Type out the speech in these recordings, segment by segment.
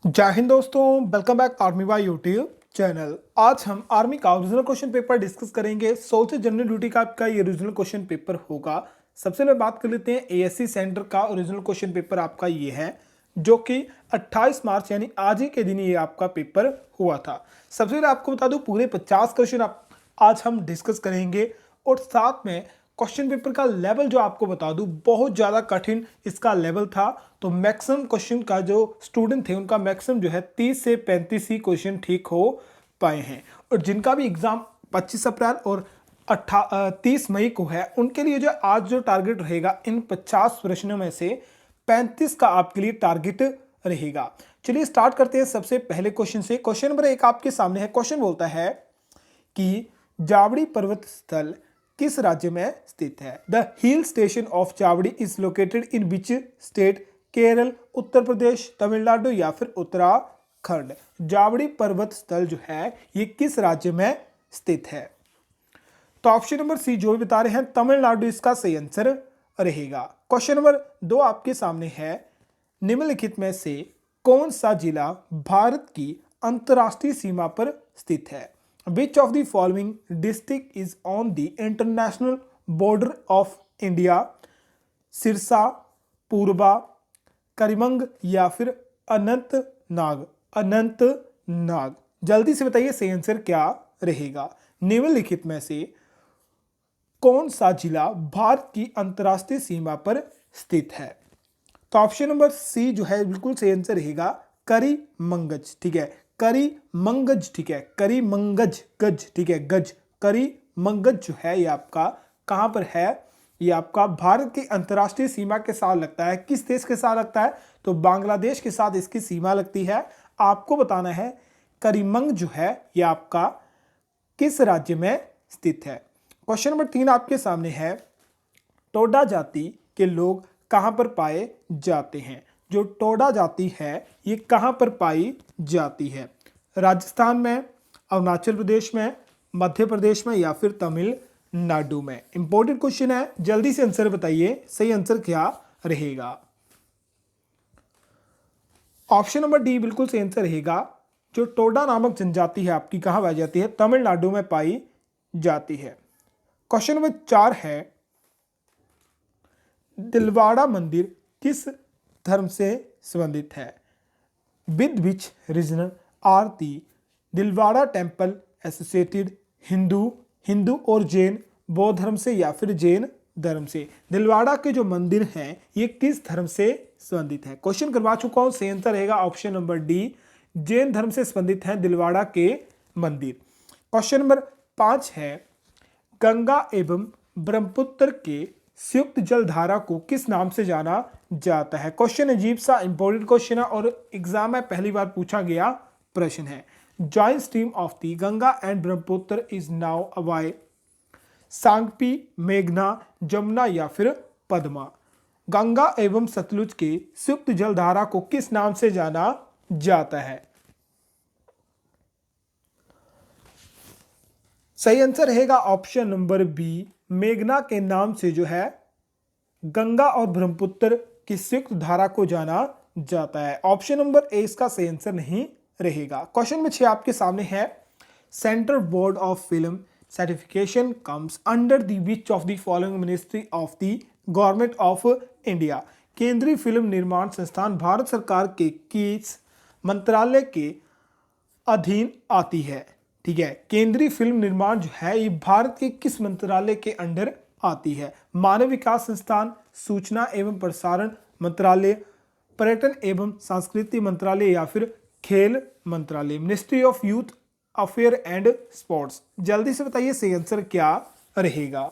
जय हिंद दोस्तों, welcome back army Y YouTube channel. आज हम आर्मी का ओरिजिनल क्वेश्चन पेपर डिस्कस करेंगे। 100 से जनरल ड्यूटी का आपका ये ओरिजिनल क्वेश्चन पेपर होगा। सबसे पहले बात कर लेते हैं एएससी सेंटर का ओरिजिनल क्वेश्चन पेपर आपका ये है, जो कि 28 मार्च यानी आज ही के दिन ये आपका पेपर हुआ था। सबसे पहले आपको बता दूं, पूरे 50 क्वेश्चन आज हम डिस्कस करेंगे और साथ में क्वेश्चन पेपर का लेवल जो आपको बता दूं, बहुत ज़्यादा कठिन इसका लेवल था। तो मैक्सिमम क्वेश्चन का जो स्टूडेंट थे उनका मैक्सिमम जो है 30 से 35 ही क्वेश्चन ठीक हो पाए हैं। और जिनका भी एग्जाम 25 अप्रैल और 30 मई को है, उनके लिए जो आज जो टारगेट रहेगा, इन 50 प्रश्नों में से 35 का आपके लिए टारगेट रहेगा। चलिए स्टार्ट करते हैं सबसे पहले क्वेश्चन से। क्वेश्चन नंबर 1 आपके सामने है। क्वेश्चन बोलता है कि जावड़ी पर्वत स्थल किस राज्य में स्थित है। The hill station of Javadi is located in which state? Kerala, Uttar Pradesh, Tamil Nadu या फिर उत्तराखंड। जावड़ी पर्वत स्थल जो है ये किस राज्य में स्थित है? तो ऑप्शन नंबर सी जो भी बता रहे हैं, तमिलनाडु इसका सही आंसर रहेगा। क्वेश्चन नंबर 2 आपके सामने है। निम्नलिखित में से कौन सा जिला भारत की अंतरराष्ट्रीय सीमा पर स्थित है? Which of the following district is on the international border of India? Sirsa, पूर्वा, करीमंग या फिर अनंतनाग? अनंतनाग। जल्दी से बताइए सही आंसर क्या रहेगा। निम्नलिखित में से कौन सा जिला भारत की अंतरराष्ट्रीय सीमा पर स्थित है? तो ऑप्शन नंबर सी जो है बिल्कुल सही आंसर रहेगा, करीमंगज। ठीक है, करीमंगज। ठीक है, करीमंगज गज। ठीक है, गज। करीमंगज जो है ये आपका कहां पर है? ये आपका भारत की अंतरराष्ट्रीय सीमा के साथ लगता है। किस देश के साथ लगता है? तो बांग्लादेश के साथ इसकी सीमा लगती है। आपको बताना है करीमंग जो है ये आपका किस राज्य में स्थित है। क्वेश्चन नंबर 3 आपके सामने है। टोडा जाति के लोग कहां पर पाए जाते हैं? जो टोडा जाति है ये कहां पर पाई जाती है? राजस्थान में, अरुणाचल प्रदेश में, मध्य प्रदेश में या फिर तमिलनाडु में? इंपॉर्टेंट क्वेश्चन है, जल्दी से आंसर बताइए सही आंसर क्या रहेगा। ऑप्शन नंबर डी बिल्कुल सही आंसर रहेगा। जो टोडा नामक जनजाति है आपकी कहां पाई जाती है? तमिलनाडु में पाई जाती है। क्वेश्चन नंबर 4 है। दिलवाड़ा मंदिर किस धर्म से संबंधित है? With which region are the Dilwara temple associated? Hindu और जैन, बौद्ध धर्म से या फिर जैन धर्म से? दिलवाड़ा के जो मंदिर हैं ये किस धर्म से संबंधित है? क्वेश्चन करवा चुका हूं, सही आंसर रहेगा ऑप्शन नंबर डी, जैन धर्म से संबंधित है दिलवाड़ा के मंदिर। क्वेश्चन नंबर 5 है। गंगा एवं ब्रह्मपुत्र के संयुक्त जलधारा को किस नाम से जाना जाता है? क्वेश्चन अजीब सा इंपॉर्टेंट क्वेश्चन है और एग्जाम में पहली बार पूछा गया प्रश्न है। Joint stream of the Ganga and Brahmaputra is now away? Tsangpo, मेघना, जमुना या फिर पद्मा? गंगा एवं सतलुज के संयुक्त जलधारा को किस नाम से जाना जाता है? सही आंसर रहेगा ऑप्शन नंबर बी, मेघना के नाम से जो है गंगा और ब्रह्मपुत्र की संयुक्त धारा को जाना जाता है। ऑप्शन नंबर ए इसका सही आंसर नहीं रहेगा। क्वेश्चन नंबर 6 आपके सामने है। Central board of film certification comes under the which of the following ministry of the government of India? केंद्रीय फिल्म निर्माण संस्थान भारत सरकार के किस मंत्रालय के अधीन आती है? ठीक है, केंद्रीय फिल्म निर्माण जो है ये भारत के किस मंत्रालय के अंडर आती है? मानव विकास संस्थान, सूचना एवं प्रसारण मंत्रालय, पर्यटन एवं संस्कृति मंत्रालय या फिर खेल मंत्रालय? Ministry of youth affair and sports. जल्दी से बताइए सही आंसर क्या रहेगा।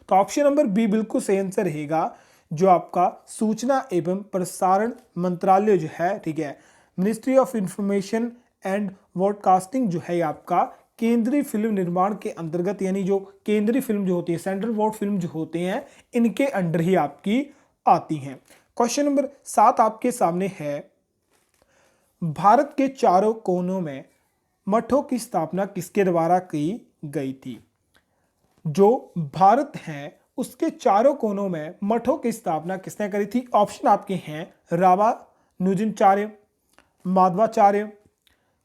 तो ऑप्शन नंबर बी बिल्कुल सही आंसर रहेगा, जो आपका सूचना एवं प्रसारण मंत्रालय जो है, ठीक है, ministry of information and broadcasting जो है आपका केंद्रीय फिल्म निर्माण के अंतर्गत, यानी जो केंद्रीय फिल्म जो होती है, सेंट्रल बोर्ड फिल्म जो होते हैं, इनके अंडर ही आपकी आती हैं। क्वेश्चन नंबर 7 आपके सामने है। भारत के चारों कोनों में मठों की स्थापना किसके द्वारा की गई थी? जो भारत है उसके चारों कोनों में मठों की स्थापना किसने करी थी? ऑप्शन आपके हैं रामानुजाचार्य, माधवाचार्य,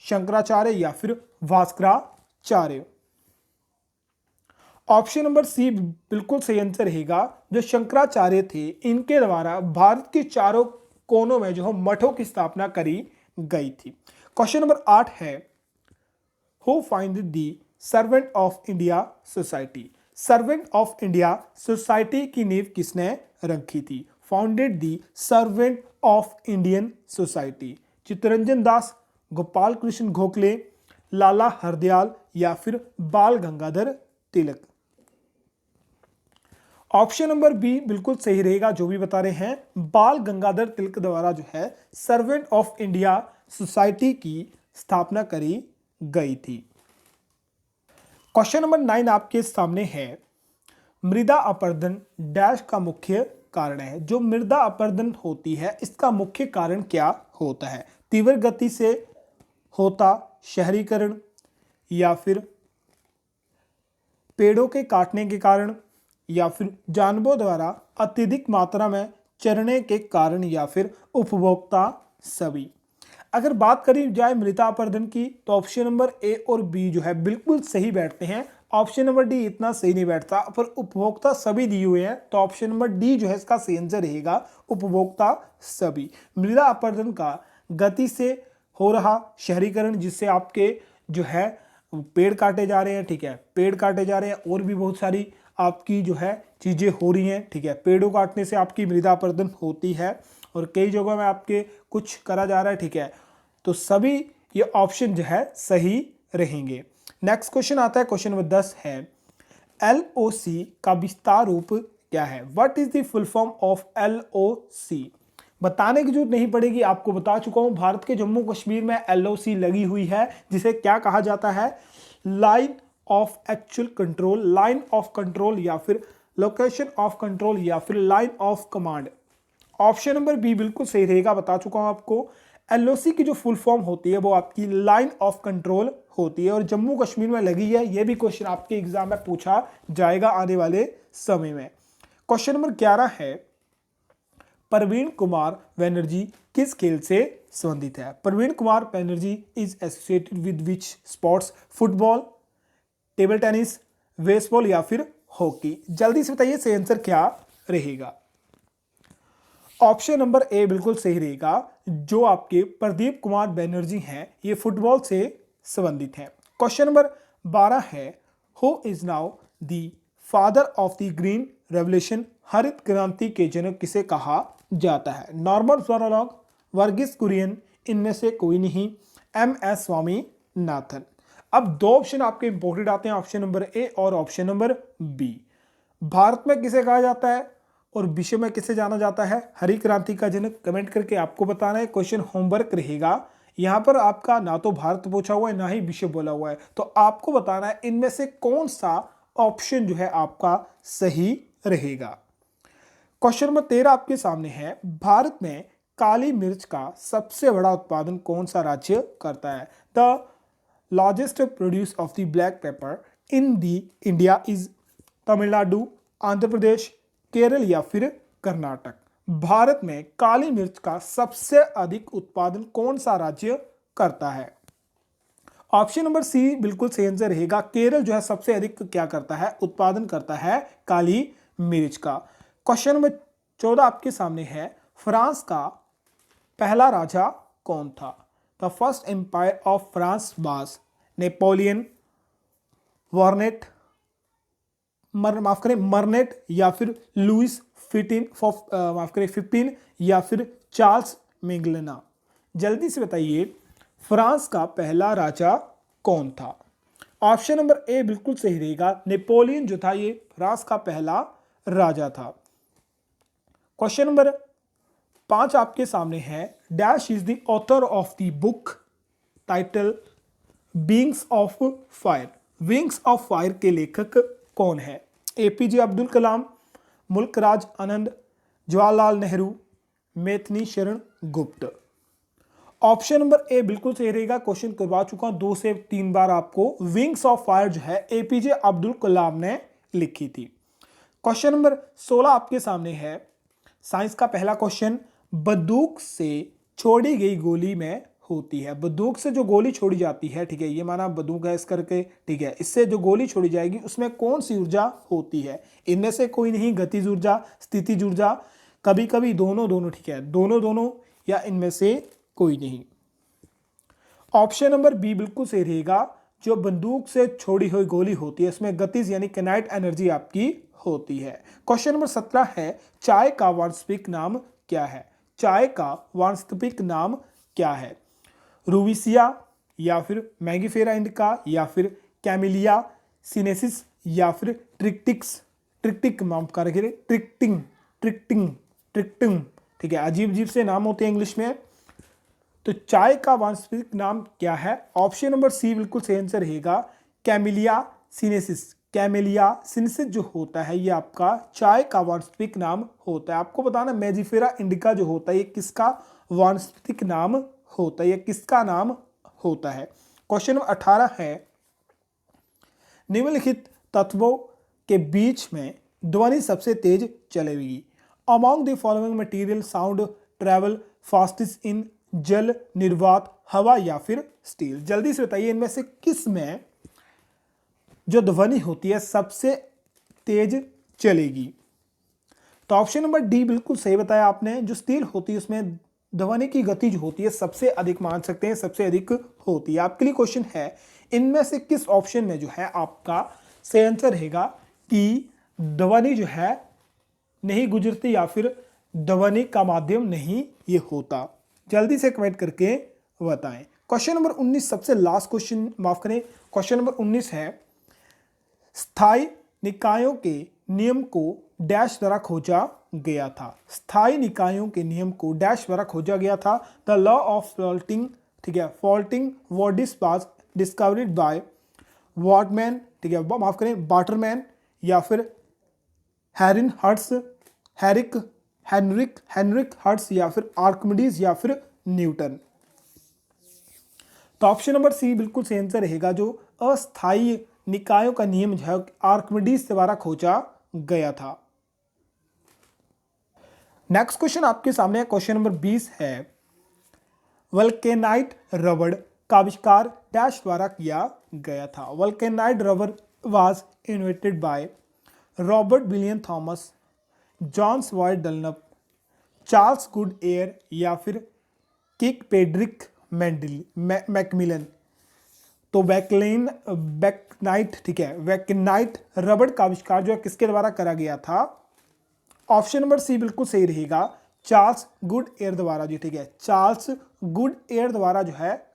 शंकराचार्य या फिर भास्कराचार्य। ऑप्शन नंबर सी बिल्कुल सही आंसर रहेगा। जो शंकराचार्य थे इनके द्वारा भारत के चारों कोनों में जो है मठों की स्थापना करी गई थी। क्वेश्चन नंबर 8 है, who founded the servant of India society. Servant of India society की नींव किसने रखी थी? Founded the servant of Indian society. Chittaranjan Das, Gopal Krishna Gokhale, Lala Hardayal या फिर Bal Gangadhar Tilak. Option number B बिल्कुल सही रहेगा। जो भी बता रहे हैं, बाल गंगाधर तिलक द्वारा जो है सर्वेंट ऑफ इंडिया सोसाइटी की स्थापना करी गई थी। क्वेश्चन नंबर 9 आपके सामने है, मृदा अपरदन डैश का मुख्य कारण है। जो मृदा अपरदन होती है इसका मुख्य कारण क्या होता है? तीव्र गति से होता शहरीकरण, या फिर पेड़ों के काटने के कारण, या फिर जानवरों द्वारा अत्यधिक मात्रा में चरने के कारण, या फिर उपभोक्ता सभी। अगर बात करी जाए मृदा अपरदन की तो ऑप्शन नंबर ए और बी जो है बिल्कुल सही बैठते हैं। ऑप्शन नंबर डी इतना सही नहीं बैठता, पर उपभोक्ता सभी दिए हुए हैं तो ऑप्शन नंबर डी जो है इसका सही आंसर रहेगा, उपभोक्ता सभी। मृदा अपरदन का गति से हो रहा शहरीकरण, जिससे आपके जो है पेड़ काटे जा रहे हैं, ठीक है, पेड़ काटे जा रहे हैं और भी बहुत सारी आपकी जो है चीजें हो रही हैं, ठीक है। पेड़ों काटने से आपकी मृदा अपरदन होती है और कई जगहों में आपके कुछ करा जा रहा है, ठीक है। तो सभी ये ऑप्शन जो है सही रहेंगे। नेक्स्ट क्वेश्चन आता है, क्वेश्चन नंबर 10 है, LOC का विस्तार रूप क्या है? What is the full form of LOC? बताने की जरूरत नहीं पड़ेगी, आपको बता चुका हूं। भारत के जम्मू कश्मीर में LOC लगी हुई है, जिसे क्या कहा जाता है? Line of actual control, line of control या फिर लोकेशन ऑफ कंट्रोल या फिर line of command. Option number B बिल्कुल सही रहेगा, बता चुका हूं आपको। LOC की जो फुल फॉर्म होती है वो आपकी लाइन ऑफ कंट्रोल होती है और जम्मू कश्मीर में लगी है। यह भी क्वेश्चन आपके एग्जाम में पूछा जाएगा आने वाले समय में। क्वेश्चन नंबर 11 है, प्रवीण कुमार बनर्जी किस खेल से संबंधित है? Praveen Kumar Banerjee is associated with which sports? Football, table tennis, baseball या फिर हॉकी? जल्दी से बताइए सही आंसर क्या रहेगा। ऑप्शन नंबर ए बिल्कुल सही रहेगा। जो आपके प्रदीप कुमार बनर्जी हैं ये फुटबॉल से संबंधित हैं। क्वेश्चन नंबर 12 है, who is now the father of the green revolution? हरित क्रांति के जनक किसे कहा जाता है? नॉर्मन बोरलॉग, वर्गीस कुरियन, इनमें से कोई नहीं, MS स्वामीनाथन। अब दो ऑप्शन आपके इंपॉर्टेंट आते हैं, ऑप्शन नंबर ए और ऑप्शन नंबर बी। भारत में किसे कहा जाता है और विश्व में किसे जाना जाता है हरित क्रांति का जनक? कमेंट करके आपको बताना है। क्वेश्चन होमवर्क रहेगा, यहां पर आपका ना तो भारत पूछा हुआ है ना ही विश्व बोला हुआ है, तो आपको बताना है इनमें से कौन सा ऑप्शन जो है आपका सही रहेगा। क्वेश्चन नंबर 13 आपके सामने है, भारत में काली मिर्च का सबसे बड़ा उत्पादन कौन सा राज्य करता है? The largest produce of the black pepper in the India is Tamil Nadu, Andhra Pradesh, Kerala या फिर कर्नाटक? भारत में काली मिर्च का सबसे अधिक उत्पादन कौन सा राज्य करता है? ऑप्शन नंबर सी बिल्कुल सही आंसर रहेगा। केरल जो है सबसे अधिक क्या करता है? उत्पादन करता है काली मिर्च का। क्वेश्चन नंबर 14 आपके सामने है, फ्रांस का पहला राजा कौन था? The first empire of France was Napoleon, वार्नेट, मरनेट या फिर लुइस 15 या फिर चार्ल्स मेगलेना? जल्दी से बताइए फ्रांस का पहला राजा कौन था? ऑप्शन नंबर ए बिल्कुल सही रहेगा, नेपोलियन जो था ये फ्रांस का पहला राजा था। क्वेश्चन नंबर 5 आपके सामने है, dash is the author of the book title wings of fire? Wings of fire के लेखक कौन है? APJ Abdul Kalam, Mulk Raj Anand, Jawaharlal Nehru, मेथनी Sharan Gupt? Option number A बिल्कुल सही रहेगा। क्वेश्चन करवा चुका हूं 2 से 3 बार आपको। विंग्स ऑफ फायर जो है APJ अब्दुल कलाम ने लिखी थी। क्वेश्चन नंबर 16 आपके सामने है, साइंस का पहला क्वेश्चन, बंदूक से छोड़ी गई गोली में होती है। बंदूक से जो गोली छोड़ी जाती है, ठीक है, ये माना बंदूक है इस करके, ठीक है, इससे जो गोली छोड़ी जाएगी उसमें कौन सी ऊर्जा होती है? इनमें से कोई नहीं, गतिज ऊर्जा, स्थितिज ऊर्जा, कभी कभी दोनों दोनों, ठीक है, दोनों दोनों, या इनमें से कोई नहीं। ऑप्शन नंबर बी बिल्कुल सही रहेगा। जो बंदूक से छोड़ी हुई गोली होती है उसमें गतिज यानी किनेटिक एनर्जी आपकी होती है। क्वेश्चन नंबर 17 है, चाय का वानस्पतिक नाम क्या है? चाय का वानस्पतिक नाम क्या है? रूबिसिया, या फिर मैंगीफेरा इंडिका, या फिर कैमिलिया सिनेसिस, या फिर ट्रिक्टिक माफ करेंगे, ट्रिक्टिंग, ठीक है, अजीब अजीब से नाम होते हैं इंग्लिश में। तो चाय का वानस्पतिक नाम क्या है? ऑप्शन नंबर सी बिल्कुल सही आंसर रहेगा, कैमिलिया सिनेसिस। कैमिलिया सिनेसिस जो होता है ये आपका चाय का वानस्पतिक नाम होता है। आपको बताना मैंजीफेरा इंडिका जो होता है ये किसका वानस्पतिक नाम होता है, ये किसका नाम होता है? क्वेश्चन नंबर 18 है, निम्नलिखित तत्वों के बीच में ध्वनि सबसे तेज चलेगी। Among the following material sound travel fastest in जल, निर्वात, हवा, या फिर स्टील। जल्दी से बताइए इनमें से किस में जो ध्वनि होती है सबसे तेज चलेगी? तो ऑप्शन नंबर डी बिल्कुल सही बताया आपने। जो स्टील होती है उसमें ध्वनि की गति जो होती है सबसे अधिक, मान सकते हैं सबसे अधिक होती है। आपके लिए क्वेश्चन है, इनमें से किस ऑप्शन में जो है आपका सही आंसर रहेगा कि ध्वनि जो है नहीं गुजरती, या फिर ध्वनि का माध्यम नहीं ये होता? जल्दी से कमेंट करके बताएं। क्वेश्चन नंबर 19 सबसे लास्ट क्वेश्चन, माफ करें, क्वेश्चन नंबर 19 है, स्थायी निकायों के नियम को डैश द्वारा खोजा गया था। स्थायी निकायों के नियम को डैश द्वारा खोजा गया था। द लॉ ऑफ फॉल्टिंग, ठीक है, फॉल्टिंग वॉडिस वाज डिस्कवर्ड बाय वॉटमैन, ठीक है, माफ करें, बाटरमैन, या फिर हैरिन हर्ट्स, हेनरिक हर्ट्स, या फिर आर्किमिडीज, या फिर न्यूटन। तो ऑप्शन नंबर सी बिल्कुल सही आंसर रहेगा। जो अस्थायी निकायों का नियम जो है आर्किमिडीज द्वारा खोजा गया था। नेक्स्ट क्वेश्चन आपके सामने है, क्वेश्चन नंबर 20 है, वल्केनाइट रबड़ का आविष्कार डैश द्वारा किया गया था। वल्केनाइट रबड़ was invented by Robert William Thomas, John sword Dunlop, Charles good air, या फिर किक पेड्रिक मैकमिलन। तो वैकनाइट, ठीक है, वैकनाइट रबड़ का आविष्कार जो है किसके द्वारा करा गया था? ऑप्शन नंबर सी बिल्कुल सही रहेगा, चार्ल्स गुड एयर द्वारा जी, ठीक है, चार्ल्स गुड एयर द्वारा जो है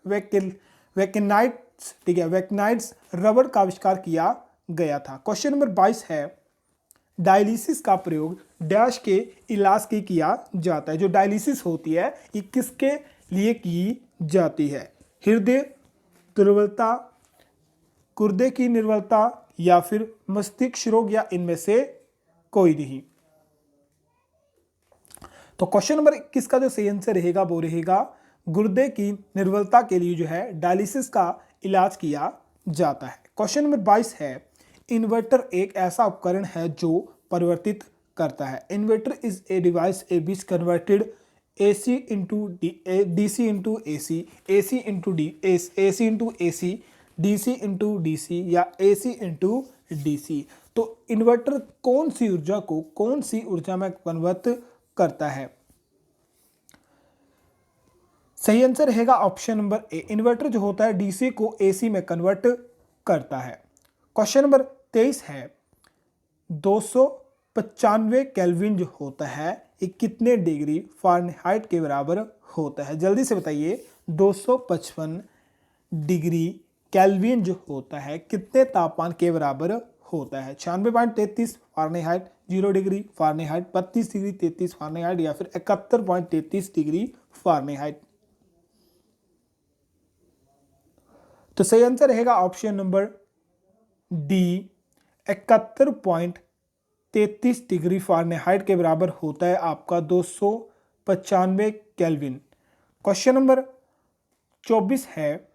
वैकनाइट्स, ठीक है, वैकनाइट्स रबड़ का आविष्कार किया गया था। क्वेश्चन नंबर 22 है, डायलिसिस का प्रयोग डैश के इलाज के किया जाता है। जो डायलिसिस होती है ये किसके लिए की जाती है? हृदय दुर्बलता, गुर्दे की निर्बलता, या फिर मस्तिष्क रोग, या इनमें से कोई नहीं? तो क्वेश्चन नंबर 21 का जो सही आंसर रहेगा वो रहेगा गुर्दे की निर्बलता के लिए जो है डायलिसिस का इलाज किया जाता है। क्वेश्चन नंबर 22 है, इन्वर्टर एक ऐसा उपकरण है जो परिवर्तित करता है। Inverter is a device A which converted AC into DC into AC, AC into AC into AC, DC into DC, या AC into DC। तो इन्वर्टर कौन सी ऊर्जा को कौन सी ऊर्जा में कन्वर्ट करता है? सही आंसर रहेगा ऑप्शन नंबर ए, इन्वर्टर जो होता है DC को AC में कन्वर्ट करता है। क्वेश्चन नंबर 23 है, 295 केल्विन जो होता है ये कितने डिग्री फ़ारेनहाइट के बराबर होता है? जल्दी से बताइए, 255 डिग्री केल्विन जो होता है कितने तापमान के बराबर होता है? 96.33 Fahrenheit, 0 degree Fahrenheit, 32 degree 33 Fahrenheit, या फिर 71.33 डिग्री फ़ारेनहाइट? तो सही आंसर रहेगा option number D, 71.33 degree Fahrenheit के बराबर होता है आपका 295 केल्विन। क्वेश्चन नंबर 24 है,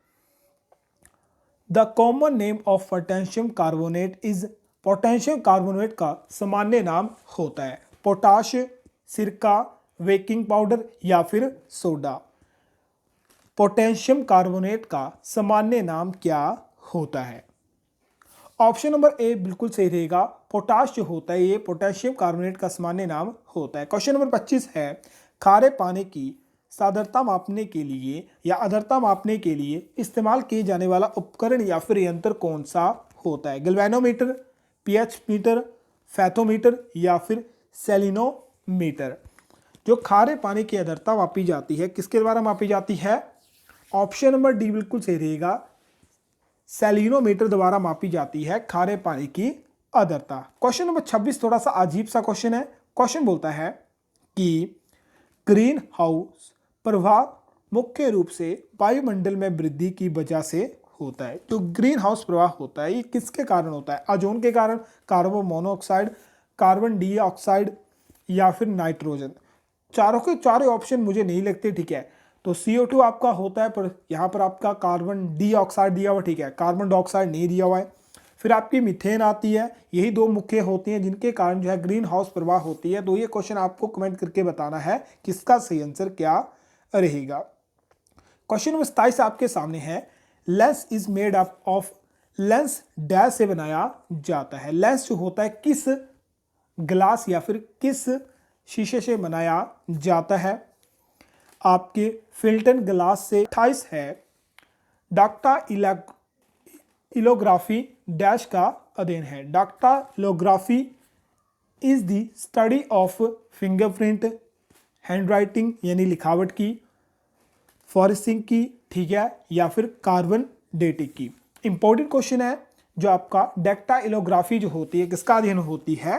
the common name of potassium carbonate is, potassium carbonate का सामान्य नाम होता है पोटाश, सिरका, बेकिंग पाउडर, या फिर सोडा? पोटेशियम कार्बोनेट का सामान्य नाम क्या होता है? ऑप्शन नंबर ए बिल्कुल सही रहेगा। पोटाश जो होता है ये पोटेशियम कार्बोनेट का सामान्य नाम होता है। क्वेश्चन नंबर 25 है, खारे पानी की सादरता मापने के लिए या अधरता मापने के लिए इस्तेमाल किए जाने वाला उपकरण या फिर यंत्र कौन सा होता है? गैल्वेनोमीटर, पीएच मीटर, फैथोमीटर या फिर सेलिनोमीटर। जो खारे पानी की अधरता मापी जाती है किसके द्वारा मापी जाती है? ऑप्शन नंबर डी बिल्कुल सही रहेगा। सेलिनोमीटर द्वारा मापी जाती है खारे पानी की आर्द्रता। क्वेश्चन नंबर 26 थोड़ा सा अजीब सा क्वेश्चन है। क्वेश्चन बोलता है कि ग्रीन हाउस प्रभाव मुख्य रूप से वायुमंडल में वृद्धि की वजह से होता है। जो ग्रीन हाउस प्रभाव होता है ये किसके कारण होता है? ओजोन के कारण, कार्बन मोनोऑक्साइड, कार्बन डाइऑक्साइड या फिर नाइट्रोजन। चारों के चारों ऑप्शन मुझे नहीं लगते, ठीक है। तो CO2 आपका होता है, पर यहाँ पर आपका कार्बन डाइऑक्साइड दिया हुआ, ठीक है, कार्बन डाइऑक्साइड नहीं दिया हुआ है। फिर आपकी मीथेन आती है, यही दो मुख्य होती हैं जिनके कारण जो है ग्रीन हाउस प्रभाव होती है। तो ये क्वेश्चन आपको कमेंट करके बताना है कि इसका सही आंसर क्या रहेगा। क्वेश्चन नंबर 27 आपके सामने है, lens is made up of, lens dash से बनाया जाता है। लेंस जो होता है किस ग्लास या फिर किस शीशे से बनाया जाता है? आपके फिल्टन ग्लास से। 28 है, डाक्टाइलोग्राफी डैश का अध्ययन है। Dactylography is the study of fingerprint, handwriting यानी लिखावट की, फॉरेंसिक की, ठीक है, या फिर कार्बन डेटिंग की। इंपॉर्टेंट क्वेश्चन है जो आपका डाक्टाइलोग्राफी जो होती है किसका अध्ययन होती है?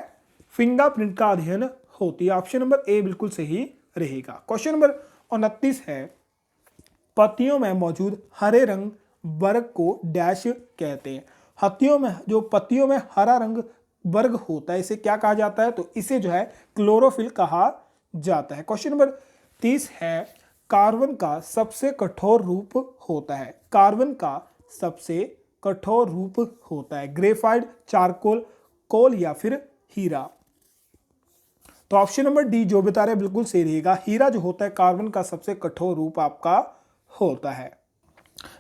फिंगरप्रिंट का अध्ययन होती है। ऑप्शन नंबर ए बिल्कुल सही रहेगा। क्वेश्चन नंबर 29 है, पत्तियों में मौजूद हरे रंग वर्ग को डैश कहते हैं। हत्तियों में जो पत्तियों में हरा रंग वर्ग होता है इसे क्या कहा जाता है? तो इसे जो है क्लोरोफिल कहा जाता है। क्वेश्चन नंबर 30 है, कार्बन का सबसे कठोर रूप होता है। कार्बन का सबसे कठोर रूप होता है ग्रेफाइट, चारकोल, कोल या फिर हीरा। तो ऑप्शन नंबर डी जो बता रहे हैं बिल्कुल सही रहेगा। हीरा जो होता है कार्बन का सबसे कठोर रूप आपका होता है।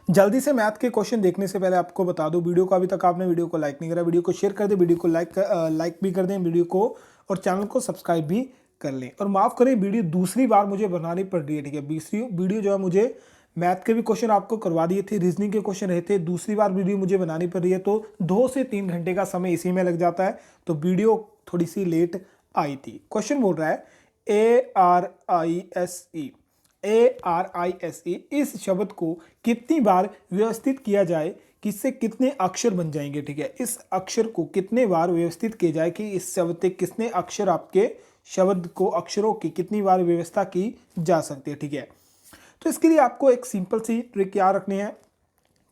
जल्दी से मैथ के क्वेश्चन देखने से पहले आपको बता दूं, वीडियो को अभी तक आपने वीडियो को लाइक नहीं करा, वीडियो को शेयर कर दें, वीडियो को लाइक भी कर दें वीडियो को, और चैनल को सब्सक्राइब भी कर लें। और माफ करें वीडियो दूसरी बार मुझे बनानी पड़ रही है, ठीक है। दूसरी वीडियो जो है मुझे मैथ के भी क्वेश्चन आपको करवा दिए थे, रीजनिंग के क्वेश्चन रहे थे, दूसरी बार वीडियो मुझे बनानी पड़ रही है, तो 2 से 3 घंटे का समय इसी में लग जाता है, तो वीडियो थोड़ी सी लेट आई थी। क्वेश्चन बोल रहा है ARISE इस शब्द को कितनी बार व्यवस्थित किया जाए कि इससे कितने अक्षर बन जाएंगे, ठीक है। इस अक्षर को कितने बार व्यवस्थित किया जाए कि इस शब्द से कितने अक्षर, आपके शब्द को अक्षरों की कितनी बार व्यवस्था की जा सकती है, ठीक है। तो इसके लिए आपको एक सिंपल सी ट्रिक याद रखनी है।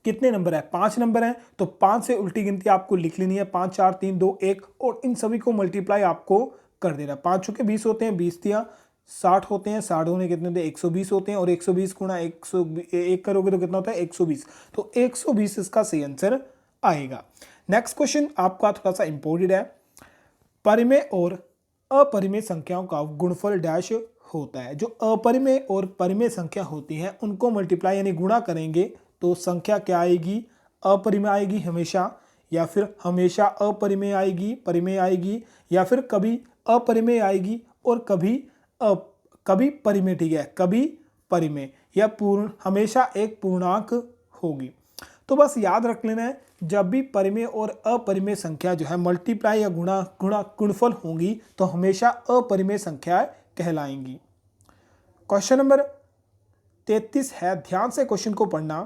कितने नंबर है? 5 नंबर है, तो 5 से उल्टी गिनती आपको लिख लेनी है, 5 4 3 2 1, और इन सभी को मल्टीप्लाई आपको कर देना। 5 चौके 20 होते हैं, 20 तिया 60 होते हैं, 60 होने कितने होते हैं? 120 होते हैं, और 120 गुणा 101 करोगे तो कितना होता है? 120। तो 120 इसका सही आंसर आएगा। नेक्स्ट क्वेश्चन आपका थोड़ा सा इंपॉर्टेंट है, परिमेय और अपरिमेय संख्याओं का गुणनफल डैश होता है। जो अपरिमेय और परिमेय संख्या होती हैं उनको मल्टीप्लाई यानी गुणा करेंगे तो संख्या क्या आएगी? अपरिमेय आएगी हमेशा, या फिर हमेशा अपरिमेय आएगी, परिमेय आएगी, या फिर कभी अपरिमेय आएगी और कभी परिमेय, ठीक है, कभी परिमेय, या पूर्ण, हमेशा एक पूर्णांक होगी। तो बस याद रख लेना है, जब भी परिमेय और अपरिमेय संख्या जो है मल्टीप्लाई या गुणनफल होंगी तो हमेशा अपरिमेय संख्याएं कहलाएंगी। क्वेश्चन नंबर 33 है, ध्यान से क्वेश्चन को पढ़ना।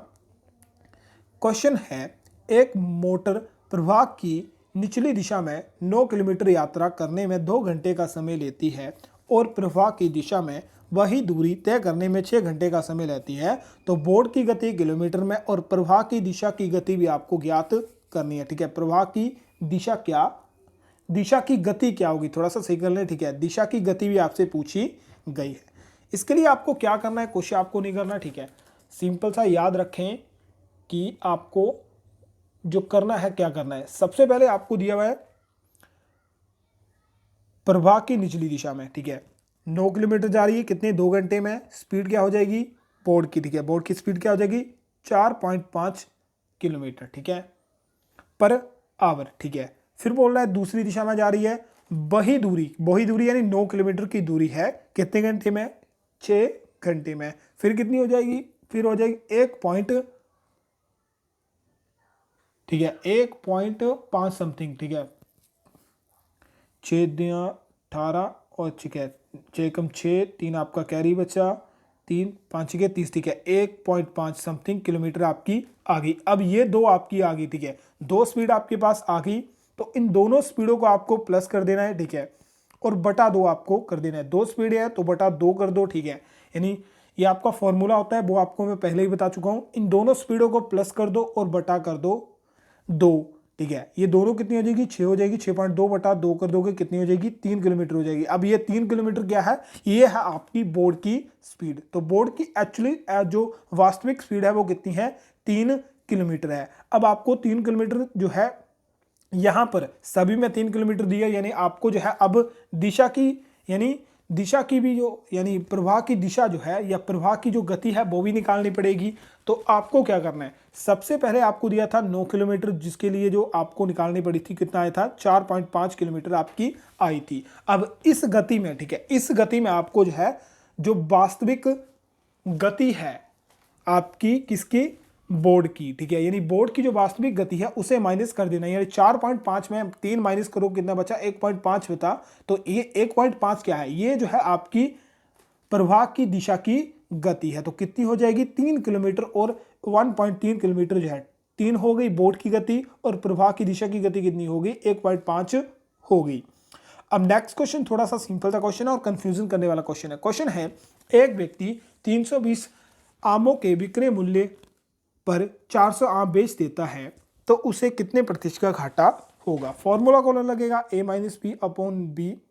क्वेश्चन है, एक मोटर प्रवाह की निचली दिशा में 9 किलोमीटर यात्रा करने में 2 घंटे का समय लेती है और प्रवाह की दिशा में वही दूरी तय करने में 6 घंटे का समय लेती है, तो बोर्ड की गति किलोमीटर में और प्रवाह की दिशा की गति भी आपको ज्ञात करनी है, ठीक है। प्रवाह की दिशा क्या, दिशा की गति क्या होगी, थोड़ा सा सही कर लें, ठीक है। दिशा की गति भी आपसे पूछी गई है। इसके लिए आपको क्या करना है, क्वेश्चन आपको नहीं करना, ठीक है। सिंपल सा याद रखें कि आपको जो करना है क्या करना है। सबसे पहले आपको दिया हुआ है प्रवाह की निचली दिशा में, ठीक है, 9 किलोमीटर जा रही है, कितने? 2 घंटे में। स्पीड क्या हो जाएगी? बोर्ड की, ठीक है, बोर्ड की स्पीड क्या हो जाएगी 4.5 किलोमीटर, ठीक है, पर आवर, ठीक है। फिर बोल रहा है दूसरी दिशा में जा रही है, वही दूरी यानी 9 किलोमीटर की दूरी है, कितने घंटे में, 6 घंटे में। फिर कितनी हो जाएगी, फिर हो जाएगी 1.5 समथिंग, ठीक है, 6 दिया 18 और ठीक है 6 कम 6 3 आपका कैरी बचा 3 5 के 30, ठीक है, 1.5 समथिंग किलोमीटर आपकी आ गई। अब ये दो आपकी आ गई, ठीक है, दो स्पीड आपके पास आ गई, तो इन दोनों स्पीडों को आपको प्लस कर देना है, ठीक है, और बटा 2 आपको कर देना है। 2 स्पीड है तो बटा 2 कर दो, ठीक है, यानी ये आपका फॉर्मूला होता है, वो आपको मैं पहले ही बता चुका हूं। इन दोनों स्पीडों को प्लस कर दो और बटा कर दो 2, ठीक है, ये दोनों कितनी हो जाएगी 6 हो जाएगी, 6.2 बटा 2 कर दोगे कितनी हो जाएगी 3 किलोमीटर हो जाएगी। अब ये 3 किलोमीटर क्या है, ये है आपकी बोर्ड की स्पीड। तो बोर्ड की एक्चुअली जो वास्तविक स्पीड है वो कितनी है 3 किलोमीटर है। अब आपको 3 किलोमीटर जो है यहां पर सभी में 3 किलोमीटर दिया, यानी आपको जो है अब दिशा की, यानी दिशा की भी जो, यानी प्रवाह की दिशा जो है या प्रवाह की जो गति है वो भी निकालनी पड़ेगी। तो आपको क्या करना है, सबसे पहले आपको दिया था 9 किलोमीटर, जिसके लिए जो आपको निकालनी पड़ी थी कितना आया था 4.5 किलोमीटर आपकी आई थी। अब इस गति में, ठीक है, इस गति में आपको जो है जो वास्तविक गति है आपकी किसकी, बोर्ड की, ठीक है, यानी बोर्ड की जो वास्तविक गति है उसे माइनस कर देना, यानी 4.5 में 3 माइनस करो कितना बचा 1.5 बता। तो ये 1.5 क्या है, ये जो है आपकी प्रवाह की दिशा की गति है। तो कितनी हो जाएगी 3 किलोमीटर और 1.3 किलोमीटर जो है 3 हो गई बोर्ड की गति, और प्रवाह की दिशा की गति कितनी होगी 1.5 हो गई। अब नेक्स्ट क्वेश्चन थोड़ा सा सिंपल सा क्वेश्चन है और कंफ्यूजन करने वाला क्वेश्चन है। क्वेश्चन है एक व्यक्ति 320 आमों के विक्रय मूल्य पर 400 आम बेच देता है तो उसे कितने प्रतिशत का घाटा होगा। फॉर्मूला कौन लगेगा, a minus B upon B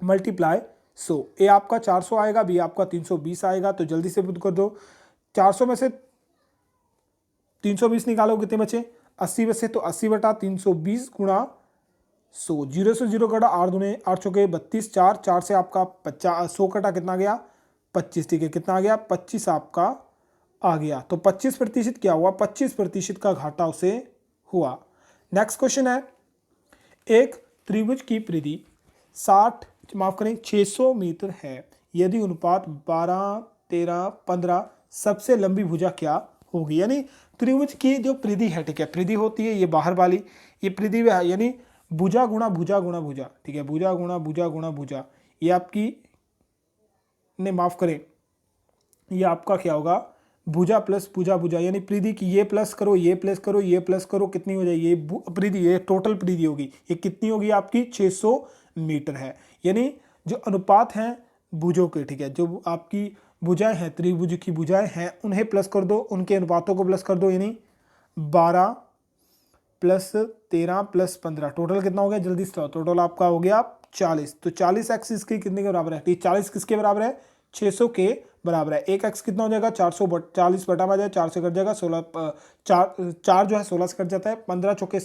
multiply 100। A आपका 400 आएगा, बी आपका 320 आएगा, तो जल्दी से पुट कर दो। 400 में से 320 निकालो कितने बचे 80 बचे, तो 80 बटा 320 गुणा 100, 0 से 0 कटा 8 दूने 8 चौके 32, 4 से आपका 50, 100 कटा कितना गया 25, ठीक है, कितना आ गया 25 आपका आ गया। तो 25% क्या हुआ, 25% का घाटा उसे हुआ। नेक्स्ट क्वेश्चन है एक त्रिभुज की परिधि 600 मीटर है, यदि अनुपात 12 13 15 सबसे लंबी भुजा क्या होगी। यानी त्रिभुज की जो परिधि है, ठीक है, परिधि होती है ये बाहर वाली, ये परिधि यानी भुजा गुणा भुजा गुणा भुजा, ठीक है, भुजा गुणा भुजा गुणा भुजा, ये आपकी ने माफ करें, ये आपका क्या होगा भुजा प्लस भुजा भुजा, यानी परिधि की ये प्लस करो ये प्लस करो ये प्लस करो कितनी हो जाएगी, ये परिधि, ये टोटल परिधि होगी, ये कितनी होगी आपकी 600 मीटर है। यानी जो अनुपात हैं भुजों के, ठीक है, जो आपकी भुजाएं हैं त्रिभुज की भुजाएं हैं उन्हें प्लस कर दो, उनके अनुपातों को प्लस कर दो, यानी 12 प्लस 13 प्लस 15 टोटल कितना हो गया जल्दी से, टोटल आपका हो गया 40। तो 40 एक्स इसके कितने के बराबर है, 40 किसके बराबर है 600 के बराबर है। एक एक्स कितना हो जाएगा 440 बटा में जाए 4 से कट जाएगा 16, 4 जो है 16 से कट जाता है, 15 चौके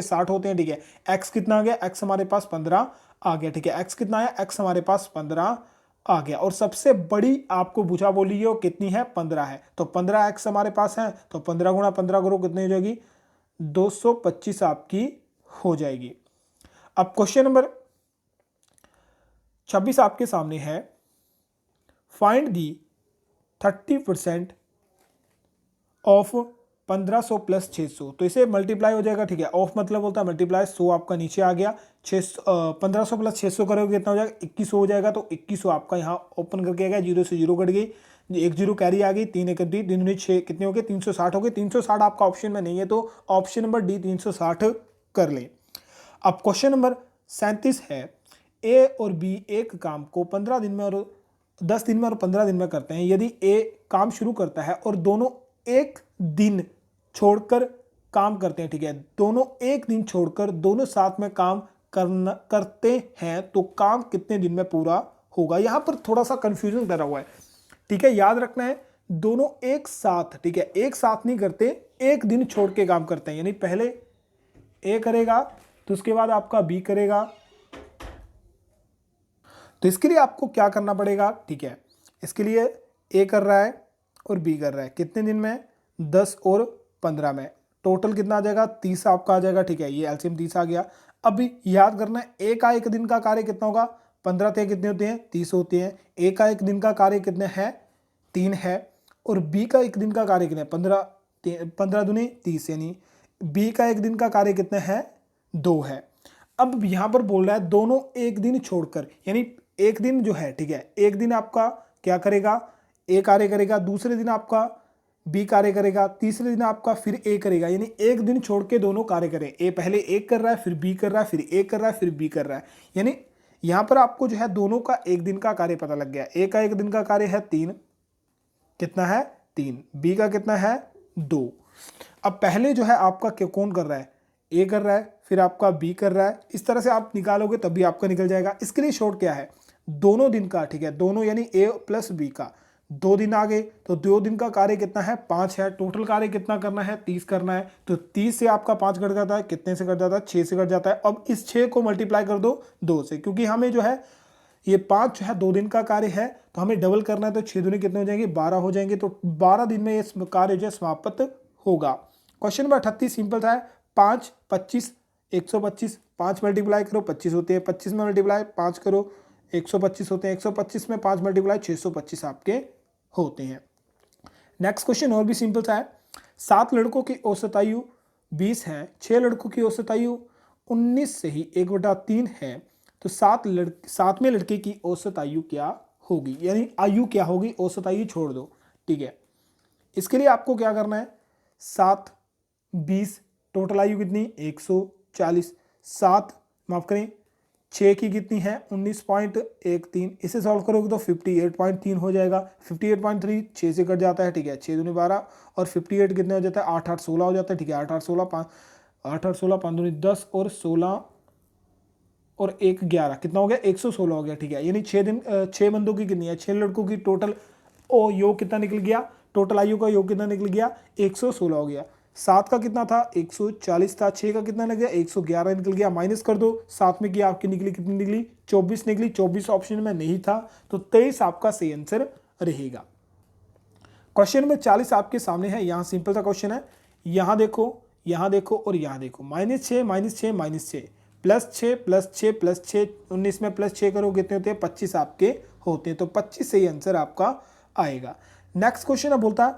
60 होते हैं, ठीक है। एक्स कितना आ गया, एक्स हमारे पास 15 आ गया, ठीक है, एक्स कितना है, एक्स हमारे पास 15 आ गया। और सबसे बड़ी आपको भुजा बोली है वो कितनी है 15 है, तो 15 एक्स हमारे पास है, तो 15 गुणा 15 करो कितनी हो जाएगी 225 आपकी हो जाएगी। अब क्वेश्चन नंबर 26 आपके सामने है, फाइंड दी 30% ऑफ 1500 प्लस 600, तो इसे मल्टीप्लाई हो जाएगा, ठीक है, ऑफ मतलब होता है मल्टीप्लाई, 100 आपका नीचे आ गया, 1500 प्लस 600 करोगे कितना हो जाएगा 2100 हो जाएगा। तो 2100 आपका यहाँ ओपन करके आ गया, 0 से 0 कट गई, 1 0 कैरी आ गई, 3 1 डी 3 6 कितने हो गए 360 हो गए। 360 आपका ऑप्शन में नहीं है, तो ऑप्शन नंबर डी 360 कर ले। अब क्वेश्चन नंबर 37 है, ए और बी एक काम को 15 दिन में और 10 दिन में और 15 दिन में करते हैं। यदि ए काम शुरू करता है और दोनों एक दिन छोड़कर काम करते हैं, ठीक है, दोनों एक दिन छोड़कर दोनों साथ में काम करते हैं, तो काम कितने दिन में पूरा होगा। यहां पर थोड़ा सा कंफ्यूजन करा हुआ है, ठीक है, याद रखना है दोनों एक साथ, ठीक है, एक साथ नहीं करते, एक दिन छोड़ के काम करते हैं, यानी पहले ए करेगा तो उसके बाद आपका बी करेगा। तो इसके लिए आपको क्या करना पड़ेगा, ठीक है, इसके लिए ए कर रहा है और बी कर रहा है, कितने दिन में? 10 और 15 में। टोटल कितना आ जाएगा? 30 आपका आ जाएगा, ठीक है। ये एलसीएम 30 आ गया। अब याद करना है ए का एक दिन का कार्य कितना होगा? 15 थे कितने होते हैं? 30 होते हैं। ए का एक दिन का कार्य कितने है? 3 है। और बी का एक दिन का कार्य कितना है? 15 दूनी 30, यानी बी का एक दिन का कार्य कितना है? 2 है। अब यहां पर बोल रहा है दोनों एक दिन छोड़कर, यानी एक दिन जो है, ठीक है, एक दिन आपका क्या करेगा? ए कार्य करेगा, दूसरे दिन आपका बी कार्य करेगा, तीसरे दिन आपका फिर ए करेगा, यानी एक दिन छोड़ के दोनों कार्य करें। ए पहले एक कर रहा है, फिर बी कर रहा है, फिर ए कर रहा है, फिर बी कर रहा है, यानी यहां पर आपको जो है दोनों का एक दिन का कार्य पता लग गया। ए का एक दिन का कार्य है 3, कितना है? 3। बी का कितना है? 2। अब पहले जो है आपका कौन कर रहा है? ए कर रहा है, फिर आपका बी कर रहा है। इस तरह से आप निकालोगे तब भी आपका निकल जाएगा। इसके लिए शॉर्ट क्या है? दोनों दिन का, ठीक है, दोनों यानी ए प्लस बी का 2 दिन आ गए, तो 2 दिन का कार्य कितना है? 5 है। टोटल कार्य कितना करना है? 30 करना है। तो 30 से आपका 5 कट जाता है, कितने से कट जाता है? 6 से कट जाता है। अब इस 6 को मल्टीप्लाई कर दो 2 से, क्योंकि हमें जो है ये 5 जो है 2 दिन का कार्य है, तो हमें डबल करना है, तो 6 दूनी कितने हो जाएंगे? 12 हो जाएंगे। तो 12 दिन में ये कार्य जो है समाप्त होगा। क्वेश्चन नंबर 38 सिंपल था, 5 25 125, 5 मल्टीप्लाई करो 25 होते हैं, 25 में मल्टीप्लाई 5 करो 125 होते हैं, 125 में 5 मल्टीप्लाई 625 आपके होते हैं। नेक्स्ट क्वेश्चन और भी सिंपल सा है, 7 लड़कों की औसत आयु 20 है, 6 लड़कों की औसत आयु 19 से ही 1/3 है, तो 7वें लड़के की औसत आयु क्या होगी? यानी आयु क्या होगी? औसत आयु छोड़ दो, ठीक है। इसके लिए आपको क्या करना है? 7 20, टोटल आयु कितनी? 140। 7 माफ करें 6 की कितनी है? 19.13। इसे सॉल्व करोगे तो 58.3 हो जाएगा। 58.3 6 से कट जाता है, ठीक है, 6 दूनी 12 और 58 कितने हो जाता है? 8 8 16 हो जाता है, ठीक है। 8 8 16 5 8 8 16 5 दूनी 10 और 16 और 1 11 कितना हो गया? 116 हो गया, ठीक है। यानी 6 बंदों की कितनी है? 6 लड़कों की टोटल योग कितना निकल गया? टोटल आयु का योग कितना निकल गया? 116 हो गया। 7 का कितना था? 140 था। 6 का कितना लग गया? 111 निकल गया। माइनस कर दो, 7 में की आपकी निकली कितनी निकली? 24 निकली। 24 ऑप्शन में नहीं था, तो 23 आपका सही आंसर रहेगा। क्वेश्चन नंबर 40 आपके सामने है। यहाँ सिंपल सा क्वेश्चन है, यहाँ देखो, यहाँ देखो और यहाँ देखो। -6 -6 -6 +6 +6 +6 19 में +6 करो कितने होते हैं? 25 आपके होते हैं, तो 25 सही आंसर आपका आएगा। नेक्स्ट क्वेश्चन है, बोलता है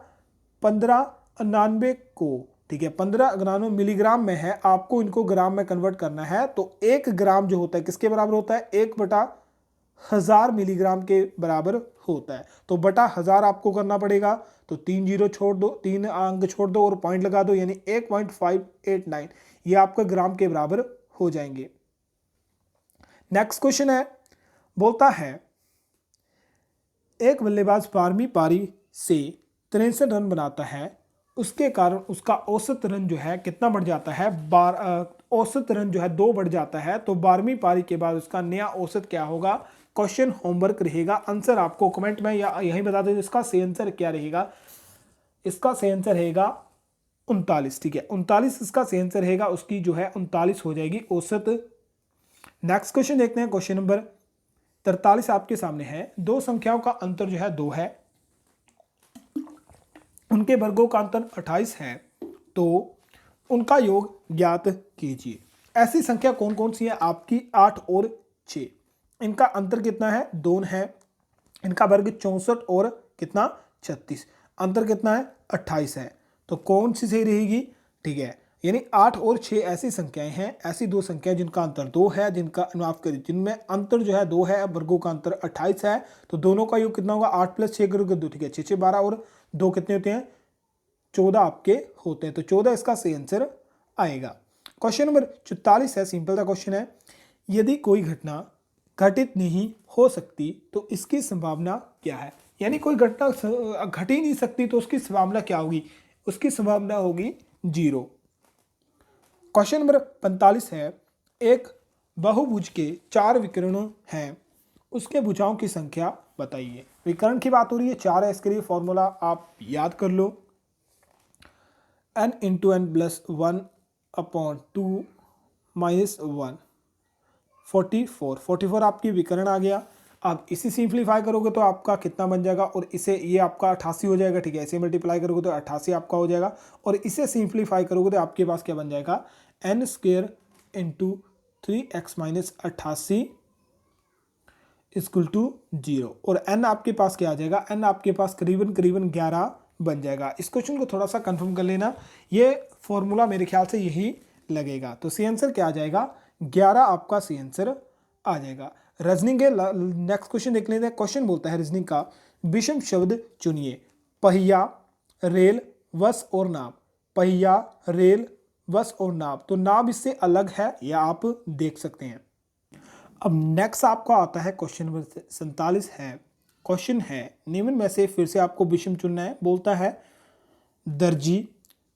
1599 को, ठीक है, 1599 मिलीग्राम में है, आपको इनको ग्राम में कन्वर्ट करना है, तो 1 ग्राम जो होता है किसके बराबर होता है? 1/1000 मिलीग्राम के बराबर होता है। तो बटा 1000 आपको करना पड़ेगा, तो 3 जीरो छोड़ दो, 3 अंक छोड़ दो और पॉइंट लगा दो, यानी 1.589 ये आपका ग्राम के बराबर हो जाएंगे। नेक्स्ट क्वेश्चन है, बोलता है एक बल्लेबाज 12वीं पारी से 63 रन बनाता है, उसके कारण उसका औसत रन जो है कितना बढ़ जाता है? औसत रन जो है 2 बढ़ जाता है, तो 12वीं पारी के बाद उसका नया औसत क्या होगा? क्वेश्चन होमवर्क रहेगा। आंसर आपको कमेंट में या यहीं बता दो इसका सही आंसर क्या रहेगा। इसका सही आंसर रहेगा 39, ठीक है, 39 इसका सही आंसर रहेगा। उसकी जो है 39 हो जाएगी औसत। नेक्स्ट क्वेश्चन देखते हैं, क्वेश्चन नंबर 43 आपके सामने है। दो संख्याओं का अंतर जो है 2 है, उनके वर्गों का अंतर 28 है, तो उनका योग ज्ञात कीजिए। ऐसी संख्या कौन कौन सी है आपकी? 8 और 6। इनका अंतर कितना है? 2 है। इनका वर्ग 64 और कितना? 36। अंतर कितना है? 28 है। तो कौन सी सही रहेगी? ठीक है, यानी 8 और 6 ऐसी संख्याएं हैं, ऐसी दो संख्याएं जिनका अंतर 2 है, जिनमें अंतर जो है 2 है, वर्गों का अंतर 28 है, तो दोनों का योग कितना होगा? 8 + 6 करोगे 2, ठीक है, 6 6 12 और 2 कितने होते हैं? 14 आपके होते हैं, तो 14 इसका सही आंसर आएगा। क्वेश्चन नंबर 44 है, सिंपल सा क्वेश्चन है। यदि कोई घटना घटित नहीं हो सकती तो इसकी संभावना क्या है? यानी कोई घटना घट ही नहीं सकती तो उसकी संभावना क्या होगी? उसकी संभावना होगी 0। क्वेश्चन नंबर 45 है, एक बहुभुज के 4 विकर्णों हैं, उसके भुजाओं की संख्या बताइए। विकर्ण की बात हो रही है, 4 है, इसके लिए फॉर्मूला आप याद कर लो, n × n + 1/2 - 1 44 आपकी विकर्ण आ गया। आप इसे सिंप्लीफाई करोगे तो आपका कितना बन जाएगा, और इसे ये आपका 88 हो जाएगा, ठीक है। इसे मल्टीप्लाई करोगे तो 88 आपका हो जाएगा, और इसे सिंप्लीफाई करोगे तो आपके पास क्या बन जाएगा, N square into 3x minus 88 equal to 0। और n आपके पास क्या आ जाएगा, n आपके पास करीबन करीबन 11 बन जाएगा। इस क्वेश्चन को थोड़ा सा कंफर्म कर लेना, ये फॉर्मूला मेरे ख्याल से यही लगेगा। तो सी आंसर क्या आ जाएगा, 11 आपका सी आंसर आ जाएगा। रीजनिंग के नेक्स्ट क्वेश्चन देख लेते हैं। क्वेश्चन बोलता है रीजनिंग का, विषम शब्द चुनिए, पहिया, रेल, बस और नाव। पहिया, रेल, बस और नाव, तो नाव इससे अलग है, या आप देख सकते हैं। अब नेक्स्ट आपका आता है क्वेश्चन नंबर 47 है। क्वेश्चन है, निम्न में से फिर से आपको विषम चुनना है। बोलता है दर्जी,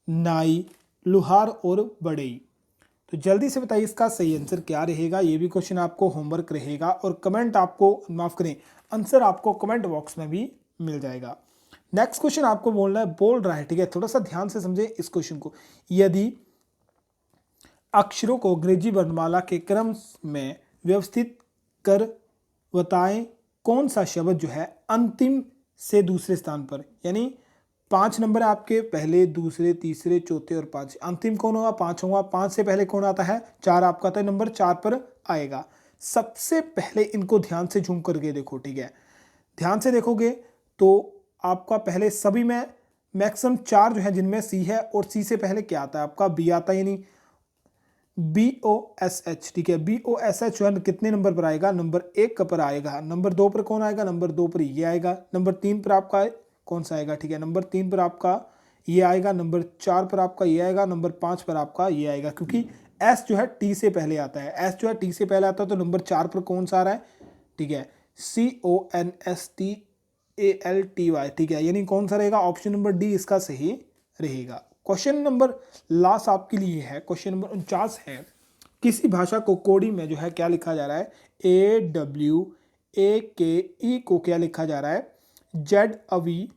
नाई, लुहार और बढ़ई। तो जल्दी से बताइए इसका सही आंसर क्या रहेगा। ये भी क्वेश्चन आपको होमवर्क रहेगा, और कमेंट आपको, माफ करें, आंसर आपको कमेंट बॉक्स में भी मिल जाएगा। नेक्स्ट क्वेश्चन आपको बोल रहा है, ठीक है। थोड़ा सा ध्यान से समझे इस क्वेश्चन को। यदि अक्षरों को अंग्रेजी वर्णमाला के क्रम में व्यवस्थित कर बताएं कौन सा शब्द जो है अंतिम से दूसरे स्थान पर, यानी 5 नंबर है आपके, पहले, दूसरे, तीसरे, चौथे और 5, अंतिम कौन होगा, 5 होगा। 5 से पहले कौन आता है, 4 आपका आता है, नंबर 4 पर आएगा। सबसे पहले इनको ध्यान से झूम करके देखो, ठीक है। ध्यान से देखोगे तो आपका पहले सभी में मैक्सिमम 4 जो है जिनमें सी है, और सी से पहले क्या आता है आपका, बी आता है, यानी BOSH, ठीक है। BOSH जो है कितने नंबर पर आएगा, नंबर 1 पर आएगा। नंबर 2 पर कौन आएगा, नंबर 2 पर ये आएगा। नंबर 3 पर आपका कौन सा आएगा, ठीक है। नंबर 3 पर आपका ये आएगा। नंबर 4 पर आपका ये आएगा। नंबर 5 पर आपका ये आएगा, क्योंकि S जो है T से पहले आता है। S जो है T से पहले आता है, तो नंबर 4 पर कौन सा आ रहा है, ठीक है, CONSTALTY, ठीक है। यानी कौन सा रहेगा, ऑप्शन नंबर डी इसका सही रहेगा। क्वेश्चन नंबर लास्ट आपके लिए है, क्वेश्चन नंबर 49 है। किसी भाषा को कोडी में जो है क्या लिखा जा रहा है, AWAKE को क्या लिखा जा रहा है, ZAVI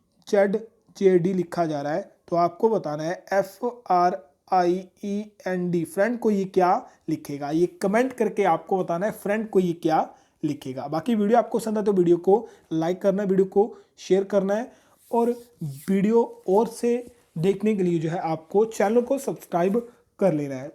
लिखा जा रहा है। तो आपको बताना है FRIEND, फ्रेंड को ये क्या लिखेगा। ये कमेंट करके आपको बताना है फ्रेंड को ये क्या लिखेगा। बाकी वीडियो आपको पसंद है तो वीडियो को लाइक करना है, वीडियो को शेयर करना है, और वीडियो और से देखने के लिए जो है आपको चैनल को सब्सक्राइब कर लेना है।